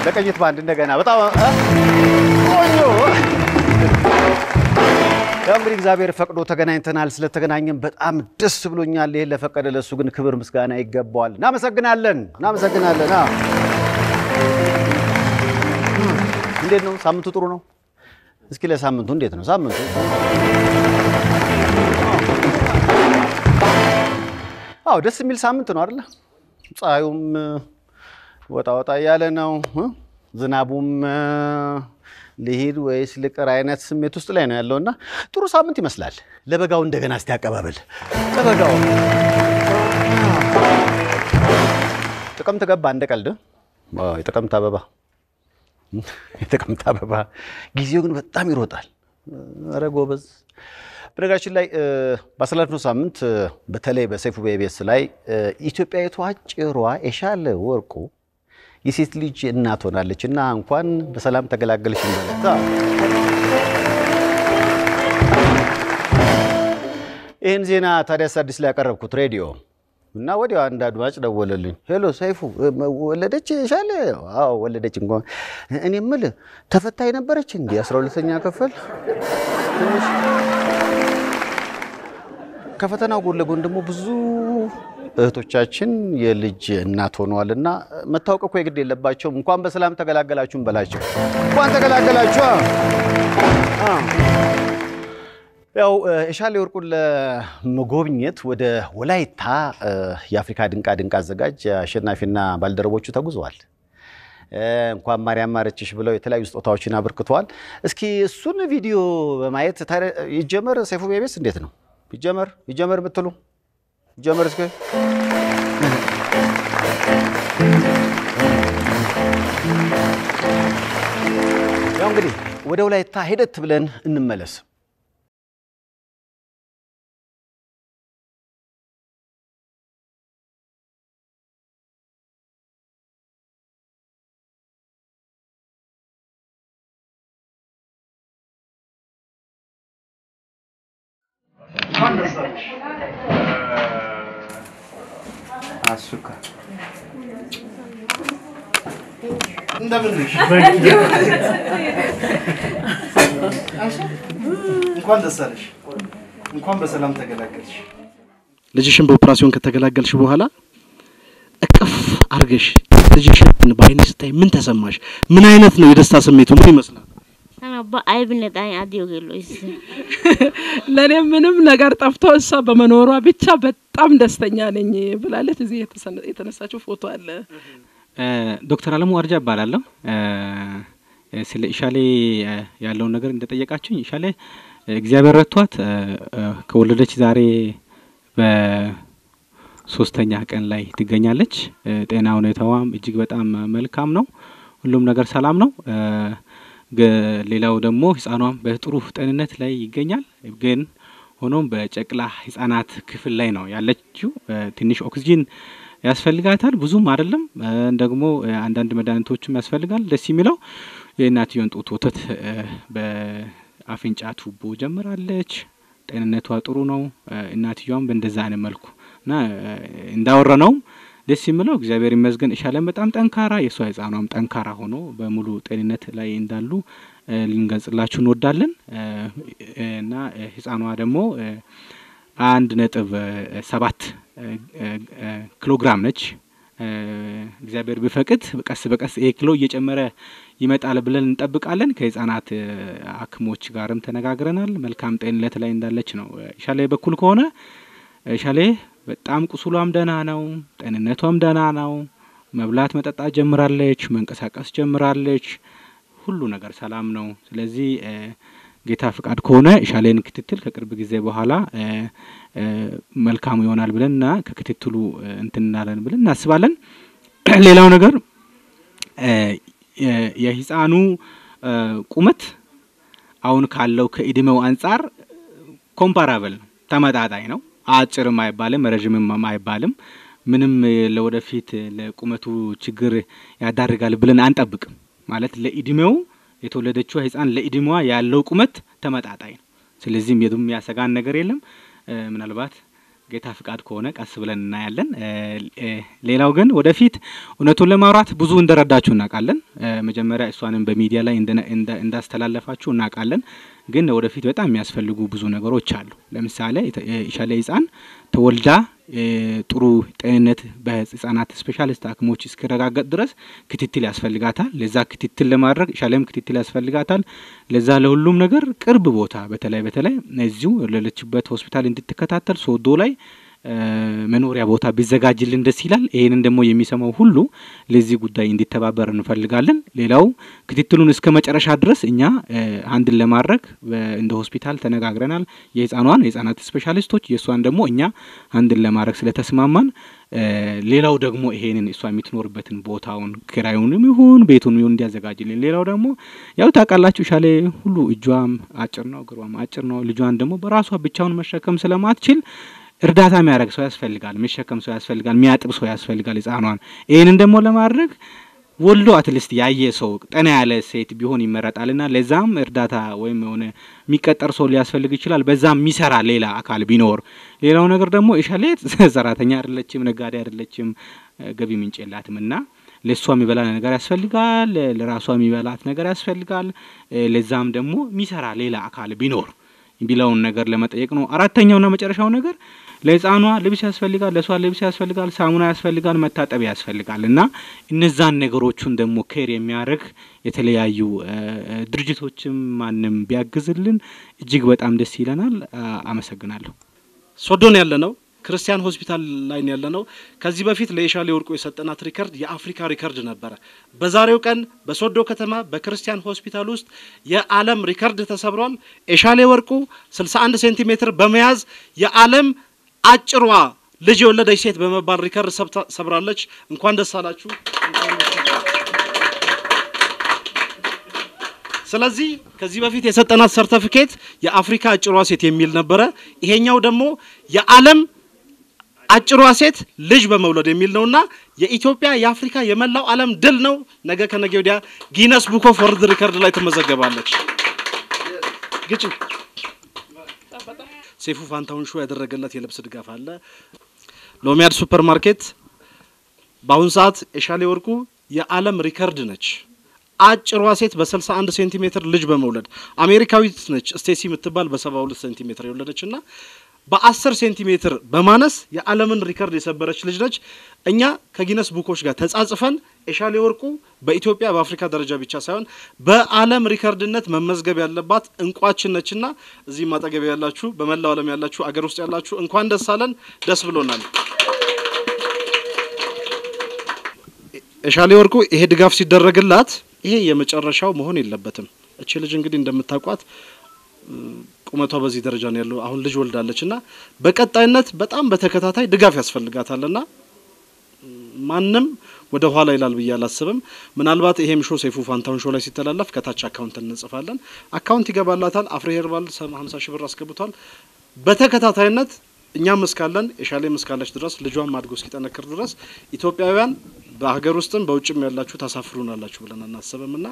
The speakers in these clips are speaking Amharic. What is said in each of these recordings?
ለቀኝት ባንድ እንደገና በጣም ቆንጆ ያው እንግዲህ እግዚአብሔር ፈቅዶ ተገናኝተናል ስለተገናኘን በጣም ደስ ብሎኛል ይሄ ለፈቀደ ለሱ ግን ክብር ምስጋና ይገባዋል እናመሰግናለን እንዴት ነው ሳምንቱ ጥሩ ነው እስኪ ለሳምንቱ እንዴት ነው ሳምንቱ አው ደስ የሚል ሳምንት ነው አይደል ፀሐዩም ወጣ ያለ ነው ዝናቡም ለሄድ ወይስ ለቀር አይነት ስሜት ውስጥ ላይ ነው ያለውና ጥሩ ሳምንት ይመስላል ለበጋው እንደገና አስተያቀባበል ለበጋው ጥቅምት ገባ እንደቀልድ የጥቅምት አበባ ጊዜው ግን በጣም ይሮጣል አረ ጎበዝ በነገራችን ላይ ባሳለፍነው ሳምንት በተለይ በሰይፉ በኢቢኤስ ላይ ኢትዮጵያዊቷ ጭሯ ኤሻለ ወርቁ የሴት ልጅ እናት ሆናለችና እንኳን በሰላም ተገላገልሽ እንደለታ ይሄን ዜና ታዲያ አዲስ ላይ ያቀረብኩት ሬዲዮ እና ወዲያው አንድ አድማጭ ደወለልኝ ሄሎ ሰይፉ ወለደች ኤሻለ አዎ ወለደች እንኳን እኔ ምል ተፈታይ ነበረች እንዴ 12ኛ ክፍል ከፈተናው ጎን ለጎን ደግሞ ብዙ እህቶቻችን የልጅ እናት ሆነዋልና መታወቅ እኮ የግድ የለባቸው እንኳን በሰላም ተገላገላችሁን በላቸው እንኳን ተገላገላችሁ ያው ኤሻለ ወርቁን ለመጎብኘት ወደ ወላይታ የአፍሪካ ድንቃ አዘጋጅ አሸናፊና ባልደረቦቹ ተጉዘዋል እንኳን ማርያም ማረችሽ ብለው የተለያዩ ስጦታዎችን አበርክተዋል እስኪ እሱን ቪዲዮ በማየት ይጀመር ሰይፉ በኢቢኤስ እንዴት ነው ይጀመር ምትሉ ይጀመር እስኪ ያው እንግዲህ ወደ ወላይታ ሄደት ብለን እንመለስ አሱካ እንደምንሽ እንኳን ደስ አለሽ እንኳን በሰላም ተገላገልሽ ልጅሽን በኦፕራሲዮን ከተገላገልሽ በኋላ እቅፍ አርገሽ ልጅሽን ባይንስ ታይ ምን ተሰማሽ ምን አይነት ነው የደስታ ስሜቱ ምን ይመስላል انا አይብነጣኝ አዲዮገሎስ ለኔ ምንም ነገር ጠፍቶ እሷ በመኖሯ ብቻ በጣም ደስተኛ ነኝ ብላለች እዚህ የተነሳችው ፎቶ አለ ዶክተር አለሙ አርጃ ባላለው ስለ ኢሻሌ ያለው ነገር እንደጠየቃችሁኝ ኢሻሌ እግዚአብሔር ረቷት ከወለደች ዛሬ በ3ኛ ቀን ላይ ትገኛለች ጤና ሁኔታዋም እጅግ በጣም መልካም ነው ሁሉም ነገር ሰላም ነው ሌላው ደግሞ ህፃኗም በጥሩ ጤንነት ላይ ይገኛል ግን ሆኖም በጨቅላ ህፃናት ክፍል ላይ ነው ያለችው ትንሽ ኦክሲጅን ያስፈልጋታል ብዙም አይደለም ደግሞ አንዳንድ መድኃኒቶችም ያስፈልጋል ደስ የሚለው የእናትየውን ጡት ወተት በአፍንጫ ቱቦ ጀምራለች ጤንነቷ ጥሩ ነው እናትየውም በእንደዛ አይነት መልኩና እንዳወራነው ደስ የሚለው እግዚአብሔር ይመስገን ኢሻለም በጣም ጠንካራ የሷ ህፃኗም ጠንካራ ሆኖ በሙሉ ጤንነት ላይ እንዳሉ ልንገልጽላችሁ እንወዳለን እና ህፃኗ ደግሞ 1.7 ኪሎግራም ነች እግዚአብሔር ቢፈቅድ በቀስ ኪሎ እየጨመረ ይመጣል ብለን እንጠብቃለን ከህፃናት አክሞች ጋርም ተነጋግረናል መልካም ጤንነት ላይ እንዳለች ነው ኢሻሌ በኩል ከሆነ ኢሻሌ በጣም ቁስሏም ደህና ነው ጤንነቷም ደህና ነው መብላት መጠጣት ጀምራለች መንቀሳቀስ ጀምራለች ሁሉ ነገር ሰላም ነው ስለዚህ ጌታ ፍቃድ ከሆነ ኢሻሌን ክትትል ከቅርብ ጊዜ በኋላ መልካም ይሆናል ብለንና ከክትትሉ እንትናለን ብለን እናስባለን ሌላው ነገር የህፃኑ ቁመት አሁን ካለው ከእድሜው አንፃር ኮምፓራብል ተመጣጣኝ ነው አጭርም አይባልም ረጅምም አይባልም ምንም ለወደፊት ለቁመቱ ችግር ያዳርጋል ብለን አንጠብቅም ማለት ለእድሜው የተወለደችው ህፃን ለእድሜዋ ያለው ቁመት ተመጣጣኝ ነው ስለዚህ የቱም ያሰጋን ነገር የለም ምናልባት ጌታ ፍቃድ ከሆነ ቀስ ብለን እናያለን። ሌላው ግን ወደፊት እውነቱን ለማውራት ብዙ እንደረዳችሁ እናውቃለን። መጀመሪያ እሷንም በሚዲያ ላይ እንዳስተላለፋችሁ እናውቃለን። ግን ወደፊት በጣም የሚያስፈልጉ ብዙ ነገሮች አሉ። ለምሳሌ ኢሻሌ ህፃን ተወልዳ ጥሩ ጤንነት በህፃናት ስፔሻሊስት ሐኪሞች እስከረጋገጥ ድረስ ክትትል ያስፈልጋታል። ለዛ ክትትል ለማድረግ ኢሻሌም ክትትል ያስፈልጋታል። ለዛ ለሁሉም ነገር ቅርብ ቦታ በተለይ እዚሁ ለለችበት ሆስፒታል እንድትከታተል ሶዶ ላይ መኖሪያ ቦታ ቢዘጋጅልን ደስ ይላል። ይሄንን ደግሞ የሚሰማው ሁሉ ለዚህ ጉዳይ እንዲተባበር እንፈልጋለን። ሌላው ክትትሉን እስከ መጨረሻ ድረስ እኛ አንድን ለማድረግ እንደ ሆስፒታል ተነጋግረናል። የህፃናት ስፔሻሊስቶች የሷን ደግሞ እኛ አንድን ለማድረግ ስለተስማማን ሌላው ደግሞ ይሄንን እሷ የምትኖርበትን ቦታውን ክራዩንም ይሁን ቤቱን ይሁን እንዲያዘጋጅልን። ሌላው ደግሞ ያው ታውቃላችሁ ኢሻሌ ሁሉ እጇም አጭር ነው እግሯም አጭር ነው። ልጇን ደግሞ በራሷ ብቻውን መሸከም ስለማትችል እርዳታ የሚያደርግ ሰው ያስፈልጋል፣ የሚሸከም ሰው ያስፈልጋል፣ የሚያጥብ ሰው ያስፈልጋል ህፃኗን። ይሄንን ደግሞ ለማድረግ ወልዶ አትሊስት ያየ ሰው ጠና ያለ ሴት ቢሆን ይመረጣልና ለዛም እርዳታ ወይም ሆነ የሚቀጠር ሰው ሊያስፈልግ ይችላል። በዛም የሚሰራ ሌላ አካል ቢኖር። ሌላው ነገር ደግሞ ኢሻሌ ሰራተኛ አይደለችም፣ ነጋዴ አይደለችም፣ ገቢ ምንጭ የላትምና ለሷ የሚበላ ነገር ያስፈልጋል፣ ለራሷ የሚበላት ነገር ያስፈልጋል። ለዛም ደግሞ የሚሰራ ሌላ አካል ቢኖር ቢላውን ነገር ለመጠየቅ ነው። አራተኛውና መጨረሻው ነገር ለህፃኗ ልብስ ያስፈልጋል፣ ለሷ ልብስ ያስፈልጋል፣ ሳሙና ያስፈልጋል፣ መታጠቢያ ያስፈልጋልና እነዛን ነገሮችን ደግሞ ኬር የሚያደርግ የተለያዩ ድርጅቶችም ማንም ቢያግዝልን እጅግ በጣም ደስ ይለናል። አመሰግናለሁ። ሶዶን ያለነው ክርስቲያን ሆስፒታል ላይ ያለነው ከዚህ በፊት ለኢሻሌ ወርቁ የሰጠናት ሪከርድ የአፍሪካ ሪከርድ ነበር። በዛሬው ቀን በሶዶ ከተማ በክርስቲያን ሆስፒታል ውስጥ የዓለም ሪከርድ ተሰብሯል። ኢሻሌ ወርቁ 61 ሴንቲሜትር በመያዝ የዓለም አጭሯ ልጅ የወለደች ሴት በመባል ሪከርድ ሰብራለች። እንኳን ደስ አላችሁ። ስለዚህ ከዚህ በፊት የሰጠናት ሰርቲፊኬት የአፍሪካ አጭሯ ሴት የሚል ነበር። ይሄኛው ደግሞ የዓለም አጭሯ ሴት ልጅ በመውለድ የሚል ነውና የኢትዮጵያ የአፍሪካ የመላው ዓለም ድል ነው። ነገ ከነገ ወዲያ ጊነስ ቡክ ኦፍ ወርልድ ሪከርድ ላይ ተመዘገባለች። ግጭ ሴፉ ፋንታውን ሾው ያደረገለት የልብስ ድጋፍ አለ። ሎሚያድ ሱፐርማርኬት በአሁን ሰዓት ኢሻሌ ወርቁ የዓለም ሪከርድ ነች። አጭሯ ሴት በ61 ሴንቲሜትር ልጅ በመውለድ አሜሪካዊት ነች። ስቴሲ የምትባል በ72 ሴንቲሜትር የወለደችና በ10 ሴንቲሜትር በማነስ የዓለምን ሪከርድ የሰበረች ልጅ ነች። እኛ ከጊነስ ቡኮች ጋር ተጻጽፈን ኢሻሌ ወርቁ በኢትዮጵያ በአፍሪካ ደረጃ ብቻ ሳይሆን በዓለም ሪከርድነት መመዝገብ ያለባት እንቋችን ነችና እዚህ ማጠገብ ያላችሁ በመላው ዓለም ያላችሁ አገር ውስጥ ያላችሁ እንኳን ደስ አለን። ደስ ብሎናል። ኢሻሌ ወርቁ ይሄ ድጋፍ ሲደረግላት ይሄ የመጨረሻው መሆን የለበትም። እቺ ልጅ እንግዲህ እንደምታውቋት ቁመቷ በዚህ ደረጃ ነው ያለው። አሁን ልጅ ወልዳለችና በቀጣይነት በጣም በተከታታይ ድጋፍ ያስፈልጋታልና ማንንም ወደ ኋላ ይላል ብዬ አላስብም። ምናልባት ይሄም ሾው ሴፉ ፋንታውን ሾው ላይ ሲተላለፍ ከታች አካውንት እንጽፋለን። አካውንት ይገባላታል። አፍሪ ሄርባል 50 ሺህ ብር አስገብቷል። በተከታታይነት እኛም እስካለን ኢሻሌም እስካለች ድረስ ልጇን ማድጎ እስኪጠነክር ድረስ ኢትዮጵያውያን በሀገር ውስጥም በውጭም ያላችሁ ታሳፍሩናላችሁ ብለን እናስበምና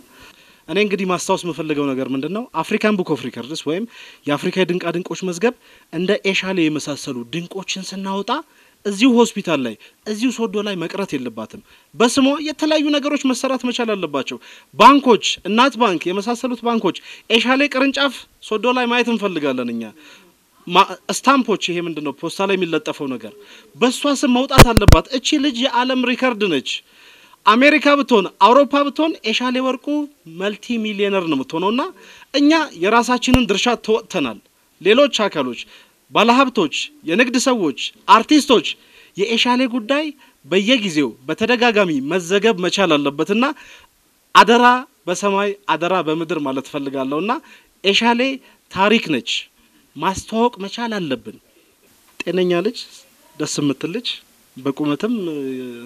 እኔ እንግዲህ ማስታወስ መፈልገው ነገር ምንድነው አፍሪካን ቡክ ኦፍ ሪከርድስ ወይም የአፍሪካ ድንቃ ድንቆች መዝገብ እንደ ኢሻሌ የመሳሰሉ ድንቆችን ስናወጣ እዚሁ ሆስፒታል ላይ እዚሁ ሶዶ ላይ መቅረት የለባትም። በስሞ የተለያዩ ነገሮች መሰራት መቻል አለባቸው። ባንኮች፣ እናት ባንክ የመሳሰሉት ባንኮች ኢሻሌ ቅርንጫፍ ሶዶ ላይ ማየት እንፈልጋለን። እኛ ስታምፖች ይሄ ምንድነው ፖስታ ላይ የሚለጠፈው ነገር በሷ ስም መውጣት አለባት። እቺ ልጅ የዓለም ሪከርድ ነች። አሜሪካ ብትሆን አውሮፓ ብትሆን ኢሻሌ ወርቁ መልቲ ሚሊዮነር ነው የምትሆነውና እኛ የራሳችንን ድርሻ ተወጥተናል። ሌሎች አካሎች ባለሀብቶች፣ የንግድ ሰዎች፣ አርቲስቶች የኢሻሌ ጉዳይ በየጊዜው በተደጋጋሚ መዘገብ መቻል አለበትና አደራ በሰማይ አደራ በመድር ማለት ፈልጋለሁና ኢሻሌ ታሪክ ነች። ማስተዋወቅ መቻል አለብን። ጤነኛ ልጅ ደስ የምትልጅ በቁመትም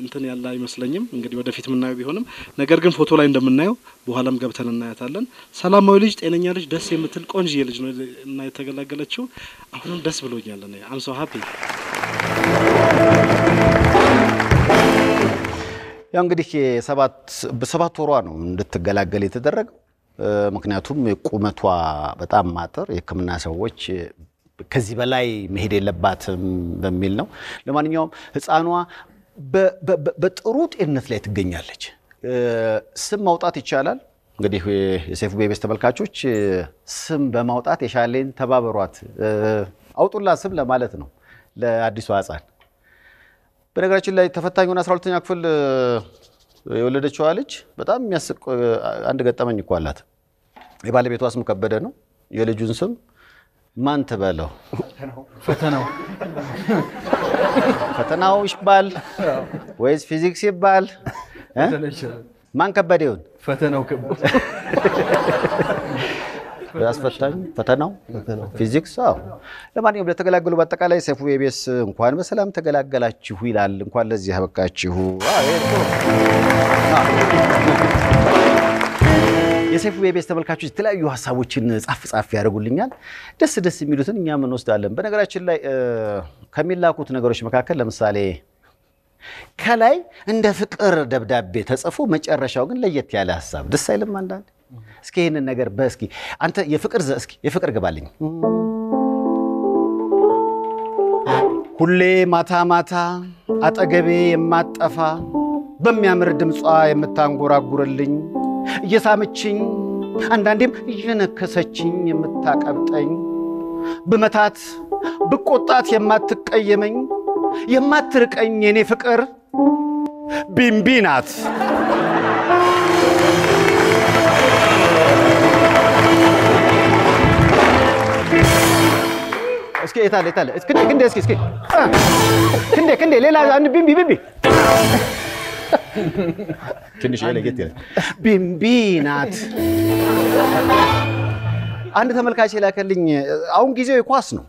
እንትን ያለ አይመስለኝም። እንግዲህ ወደፊት ምናየው ቢሆንም ነገር ግን ፎቶ ላይ እንደምናየው በኋላም ገብተን እናያታለን። ሰላማዊ ልጅ ጤነኛ ልጅ ደስ የምትል ቆንጆ ልጅ ነው እና የተገላገለችው። አሁንም ደስ ብሎኛል። እኔ አም ሶ ሃፒ። ያው እንግዲህ በሰባት ወሯ ነው እንድትገላገል የተደረገው። ምክንያቱም ቁመቷ በጣም ማጠር የሕክምና ሰዎች ከዚህ በላይ መሄድ የለባትም በሚል ነው። ለማንኛውም ህፃኗ በጥሩ ጤንነት ላይ ትገኛለች። ስም ማውጣት ይቻላል። እንግዲህ የሰይፉ ቤቤስ ተመልካቾች ስም በማውጣት የሻሌን ተባበሯት፣ አውጡላ ስም ለማለት ነው ለአዲሷ ህፃን። በነገራችን ላይ ተፈታኙን 12ኛ ክፍል የወለደችው ልጅ በጣም የሚያስቅ አንድ ገጠመኝ እኮ አላት። የባለቤቷ ስም ከበደ ነው። የልጁን ስም ማን ትበለው? ፈተናው ይባል ወይስ ፊዚክስ ይባል? ማን ከበደ ይሁን? ፈተናው ከበደ። ያስፈታኝ ፈተናው ፊዚክስ። ለማንኛውም ለተገላገሉ በአጠቃላይ ሰይፉ ቤቤስ እንኳን በሰላም ተገላገላችሁ ይላል። እንኳን ለዚህ ያበቃችሁ። የሰይፉ ቤቤስ ተመልካቾች የተለያዩ ሐሳቦችን ጻፍ ያደርጉልኛል። ደስ የሚሉትን እኛም እንወስዳለን። በነገራችን ላይ ከሚላኩት ነገሮች መካከል ለምሳሌ ከላይ እንደ ፍቅር ደብዳቤ ተጽፎ መጨረሻው ግን ለየት ያለ ሐሳብ ደስ አይልም አንዳንድ። እስኪ ይሄንን ነገር በእስኪ አንተ የፍቅር ግባልኝ። ሁሌ ማታ ማታ አጠገቤ የማጠፋ በሚያምር ድምጿ የምታንጎራጉርልኝ እየሳመችኝ አንዳንዴም እየነከሰችኝ የምታቀብጠኝ በመታት በቆጣት የማትቀየመኝ የማትርቀኝ የኔ ፍቅር ቢምቢ ናት። እስኪ የታለ እስኪ ክንዴ ሌላ አንድ ቢምቢ ትንሽ ለጌት ይላል። ቢምቢ ናት። አንድ ተመልካች ላከልኝ። አሁን ጊዜው የኳስ ነው።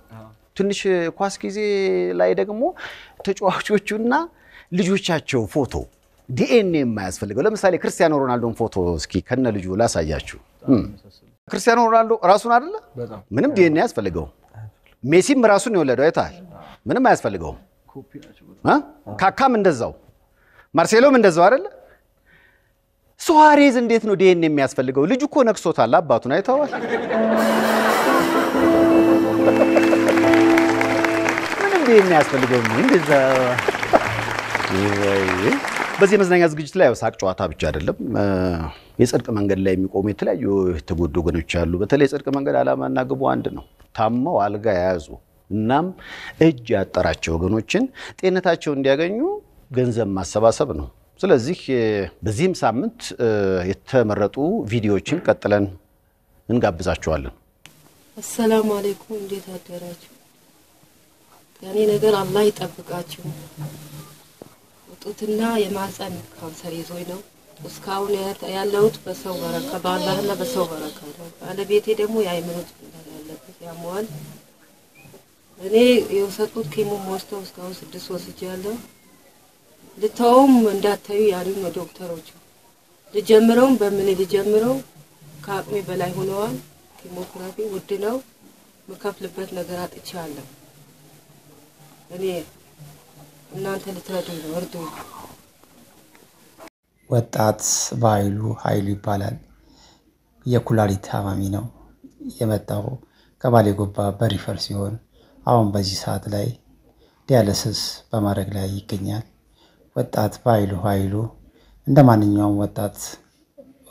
ትንሽ ኳስ ጊዜ ላይ ደግሞ ተጫዋቾቹና ልጆቻቸው ፎቶ ዲኤንኤ የማያስፈልገው ለምሳሌ ክርስቲያኖ ሮናልዶን ፎቶ እስኪ ከነ ልጁ ላሳያችሁ። ክርስቲያኖ ሮናልዶ ራሱን አይደለ ምንም ዲኤንኤ ያስፈልገው። ሜሲም ራሱን የወለደው አይታል ምንም አያስፈልገው። ካካም እንደዛው ማርሴሎም እንደዛው አይደለ? ሱዋሬዝ እንዴት ነው ዲኤንኤ የሚያስፈልገው? ልጁ እኮ ነክሶታል አባቱን አይተዋል። ምንም ዲኤንኤ ያስፈልገው እንደዛ። በዚህ መዝናኛ ዝግጅት ላይ ሳቅ ጨዋታ ብቻ አይደለም። የጽድቅ መንገድ ላይ የሚቆሙ የተለያዩ የተጎዱ ወገኖች አሉ። በተለይ የጽድቅ መንገድ ዓላማና ግቡ አንድ ነው። ታመው አልጋ የያዙ እናም እጅ ያጠራቸው ወገኖችን ጤንነታቸው እንዲያገኙ ገንዘብ ማሰባሰብ ነው። ስለዚህ በዚህም ሳምንት የተመረጡ ቪዲዮዎችን ቀጥለን እንጋብዛችኋለን። አሰላሙ አለይኩም፣ እንዴት አደራችሁ? ያኔ ነገር አላህ ይጠብቃችሁ። ጡትና የማህፀን ካንሰር ይዞኝ ነው እስካሁን ያለሁት በሰው በረካ በአላህና በሰው በረካ ነው። ባለቤቴ ደግሞ የአይምሮ ጭንቀት ያለበት ያሟል። እኔ የወሰድኩት ኬሞ ወስደው እስካሁን 6 ወስጃለሁ። ልተውም እንዳታዩ ያሉኝ ዶክተሮች። ልጀምረውም በምን ልጀምረው ከአቅሜ በላይ ሆነዋል። ኬሞቴራፒ ውድ ነው። መከፍልበት ነገር አጥቻለሁ። እኔ እናንተ ልትረዱኝ ነው፣ እርዱኝ። ወጣት ባይሉ ኃይሉ ይባላል። የኩላሊት ታማሚ ነው። የመጣው ከባሌ ጎባ በሪፈር ሲሆን አሁን በዚህ ሰዓት ላይ ዲያሊሲስ በማድረግ ላይ ይገኛል። ወጣት ባይሉ ኃይሉ እንደማንኛውም ወጣት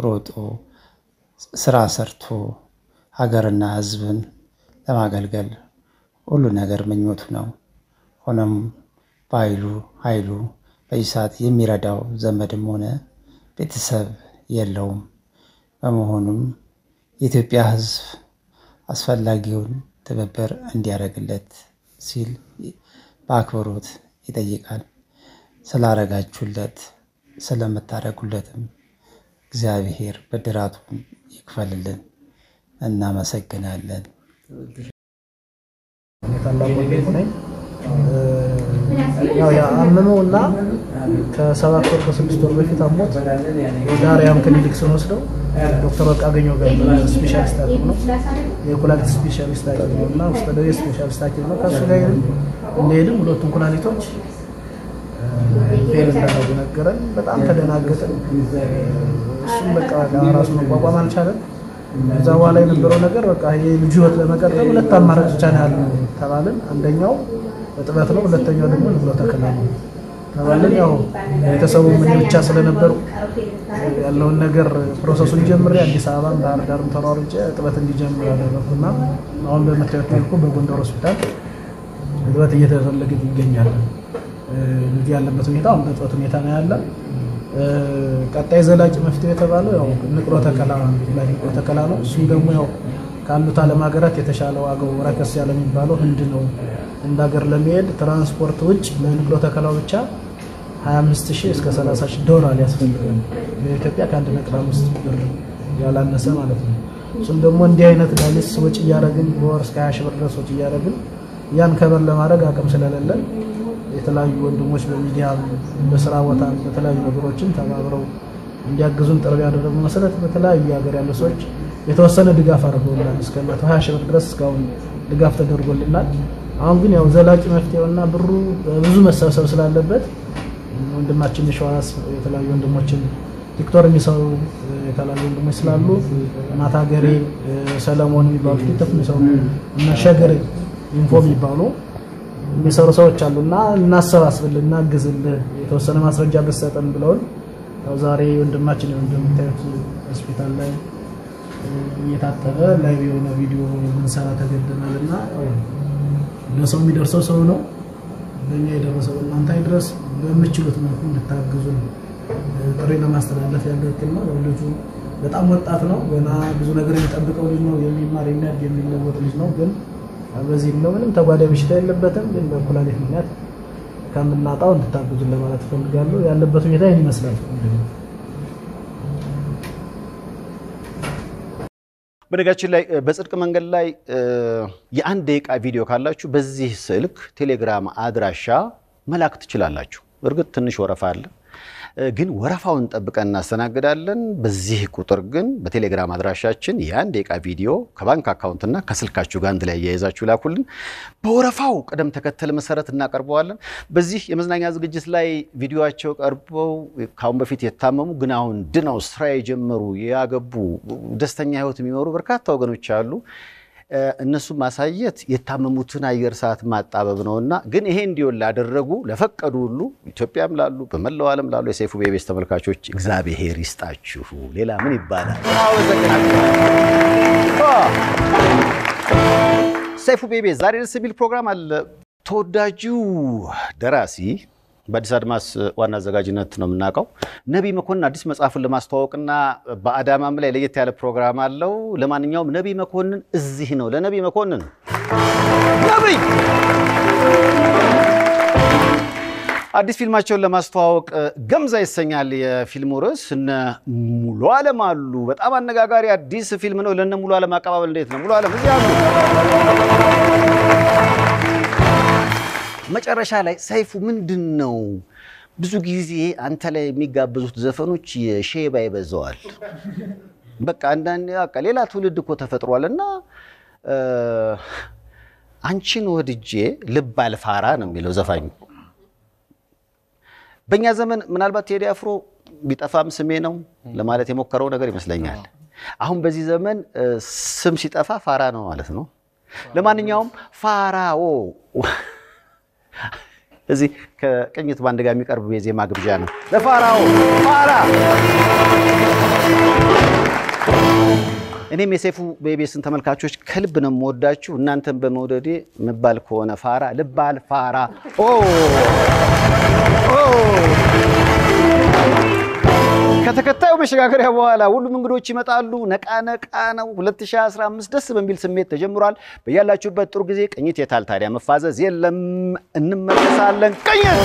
ሮጦ ስራ ሰርቶ ሀገርና ሕዝብን ለማገልገል ሁሉ ነገር ምኞቱ ነው። ሆኖም ባይሉ ኃይሉ በዚህ ሰዓት የሚረዳው ዘመድም ሆነ ቤተሰብ የለውም። በመሆኑም የኢትዮጵያ ሕዝብ አስፈላጊውን ትብብር እንዲያደርግለት ሲል በአክብሮት ይጠይቃል። ስላረጋችሁለት ስለምታደርጉለትም እግዚአብሔር ብድራቱን ይክፈልልን። እናመሰግናለን። ያው ያመመውና ከ7 ወር ከ6 ወር በፊት አሞት ወደ አርያም ክሊኒክ ስንወስደው ዶክተር ወርቅአገኘሁ ጋር ስፔሻሊስት ሐኪም ነው። የኩላሊት ስፔሻሊስት ሐኪም ነውና ውስጥ ላይ ስፔሻሊስት ሐኪም ነው። ከሱ ጋር እንደሄድን ሁለቱም ኩላሊቶች ፌል እንዳደረጉ ነገረን። በጣም ተደናገጥን። እሱም በቃ ራሱ መቋቋም አልቻለም። እዛ በኋላ የነበረው ነገር በቃ የልጁ ህይወት ለመቀጠል ሁለት አማራጭ ብቻ ነው ያለው ተባልን። አንደኛው እጥበት ነው፣ ሁለተኛው ደግሞ ንቅለ ተከላ ነው ተባልን። ያው ቤተሰቡ ምን ብቻ ስለነበር ያለውን ነገር ፕሮሰሱን ጀምሬ አዲስ አበባ ባህር ዳርም ተሯሩጬ እጥበት እንዲጀምር ያደረኩና አሁን በመታየት መልኩ በጎንደር ሆስፒታል እጥበት እየተደረገ ይገኛል። ልጅ ያለበት ሁኔታ አሁን በእጥበት ሁኔታ ነው ያለ። ቀጣይ ዘላቂ መፍትሄ የተባለው ያው ንቅለ ተከላ ላይ ንቅለ ተከላ ነው። እሱ ደግሞ ያው ካሉት ዓለም ሀገራት የተሻለ ዋጋው ረከስ ያለ የሚባለው ህንድ ነው። እንደ ሀገር ለመሄድ ትራንስፖርት ውጭ ለንቅለ ተከላው ብቻ 25000 እስከ 30000 ዶላር ያስፈልጋል። በኢትዮጵያ ከ1.5 ብር ያላነሰ ማለት ነው። እሱም ደግሞ እንዲህ አይነት ዳሊስ ወጪ ያረግን በወር እስከ 20000 ብር ድረስ ወጪ ያረግን ያን ከበር ለማድረግ አቅም ስለሌለን የተለያዩ ወንድሞች በሚዲያ በስራ ቦታ በተለያዩ ነገሮችን ተባብረው እንዲያግዙን ጥሪ ያደረጉ መሰረት በተለያዩ ሀገር ያሉ ሰዎች የተወሰነ ድጋፍ አድርገውልናል። እስከ 120,000 ብር ድረስ እስካሁን ድጋፍ ተደርጎልናል። አሁን ግን ያው ዘላቂ መፍትሄውና ብሩ ብዙ መሰብሰብ ስላለበት ወንድማችን ሸዋስ የተለያዩ ወንድሞችን ቲክቶክ የሚሰሩ የተለያዩ ወንድሞች ስላሉ ማታገሬ ሰለሞን የሚባሉ ቲክቶክ የሚሰሩ እና ሸገር ኢንፎ የሚባሉ የሚሰሩ ሰዎች አሉና እናሰባስብልና ግዝልህ የተወሰነ ማስረጃ በሰጠን ብለውን ያው ዛሬ ወንድማችን እንደምታዩት ሆስፒታል ላይ እየታጠበ ላይቭ የሆነ ቪዲዮ እንሰራ ተገደናልና ለሰው የሚደርሰው ሰው ነው። በእኛ የደረሰው እናንተ አይድረስ በምችሉት መልኩ እንድታግዙ ጥሪ ለማስተላለፍ ያገለግል ነው። ልጁ በጣም ወጣት ነው፣ ገና ብዙ ነገር የሚጠብቀው ልጅ ነው። የሚማር የሚያድግ የሚለወጥ ልጅ ነው። ግን በዚህ ነው ምንም ተጓዳኝ በሽታ የለበትም። ግን በኩላሊት ምክንያት ከምናጣው እንድታግዙን ለማለት ፈልጋለሁ። ያለበት ሁኔታ ይሄን ይመስላል። በነገራችን ላይ በጽድቅ መንገድ ላይ የአንድ ደቂቃ ቪዲዮ ካላችሁ በዚህ ስልክ ቴሌግራም አድራሻ መላክ ትችላላችሁ። እርግጥ ትንሽ ወረፋ አለ፣ ግን ወረፋውን ጠብቀን እናስተናግዳለን። በዚህ ቁጥር ግን በቴሌግራም አድራሻችን የአንድ ደቂቃ ቪዲዮ ከባንክ አካውንትና ከስልካችሁ ጋር አንድ ላይ ያያይዛችሁ ላኩልን። በወረፋው ቀደም ተከተል መሰረት እናቀርበዋለን። በዚህ የመዝናኛ ዝግጅት ላይ ቪዲዮአቸው ቀርበው ካሁን በፊት የታመሙ ግን አሁን ድነው ስራ የጀመሩ ያገቡ ደስተኛ ህይወት የሚኖሩ በርካታ ወገኖች አሉ። እነሱ ማሳየት የታመሙትን አየር ሰዓት ማጣበብ ነውና ግን ይሄ እንዲሆን ላደረጉ ለፈቀዱ ሁሉ ኢትዮጵያም ላሉ በመላው ዓለም ላሉ የሰይፉ ቤቤስ ተመልካቾች እግዚአብሔር ይስጣችሁ። ሌላ ምን ይባላል? ሰይፉ ቤቤስ ዛሬ ደስ የሚል ፕሮግራም አለ። ተወዳጁ ደራሲ በአዲስ አድማስ ዋና አዘጋጅነት ነው የምናውቀው ነብይ መኮንን አዲስ መጽሐፍን ለማስተዋወቅና በአዳማም ላይ ለየት ያለ ፕሮግራም አለው። ለማንኛውም ነብይ መኮንን እዚህ ነው። ለነብይ መኮንን ነብይ አዲስ ፊልማቸውን ለማስተዋወቅ ገምዛ ይሰኛል የፊልሙ ርዕስ። እነ ሙሉ ዓለም አሉ። በጣም አነጋጋሪ አዲስ ፊልም ነው። ለነ ሙሉ ዓለም አቀባበል እንዴት ነው? ሙሉ ዓለም እዚህ አሉ። መጨረሻ ላይ ሰይፉ ምንድነው ብዙ ጊዜ አንተ ላይ የሚጋበዙት ዘፈኖች የሼባ ይበዛዋል። በቃ አንዳንዴ በቃ ሌላ ትውልድ እኮ ተፈጥሯልና አንቺን ወድጄ ልብ አልፋራ ነው የሚለው ዘፋኙ። በእኛ ዘመን ምናልባት ቴዲ አፍሮ ቢጠፋም ስሜ ነው ለማለት የሞከረው ነገር ይመስለኛል። አሁን በዚህ ዘመን ስም ሲጠፋ ፋራ ነው ማለት ነው። ለማንኛውም ፋራኦ እዚህ ከቅኝት ባንድ ጋር የሚቀርብ የዜማ ግብዣ ነው። ለፋራኦ ፋራ እኔም የሰይፉ ቤቤስን ተመልካቾች ከልብ ነው የምወዳችሁ። እናንተም በመውደዴ መባል ከሆነ ፋራ ልባል ፋራ ከተከታዩ መሸጋገሪያ በኋላ ሁሉም እንግዶች ይመጣሉ። ነቃ ነቃ ነው 2015 ደስ በሚል ስሜት ተጀምሯል። በያላችሁበት ጥሩ ጊዜ። ቅኝት የታል ታዲያ? መፋዘዝ የለም። እንመለሳለን። ቅኝት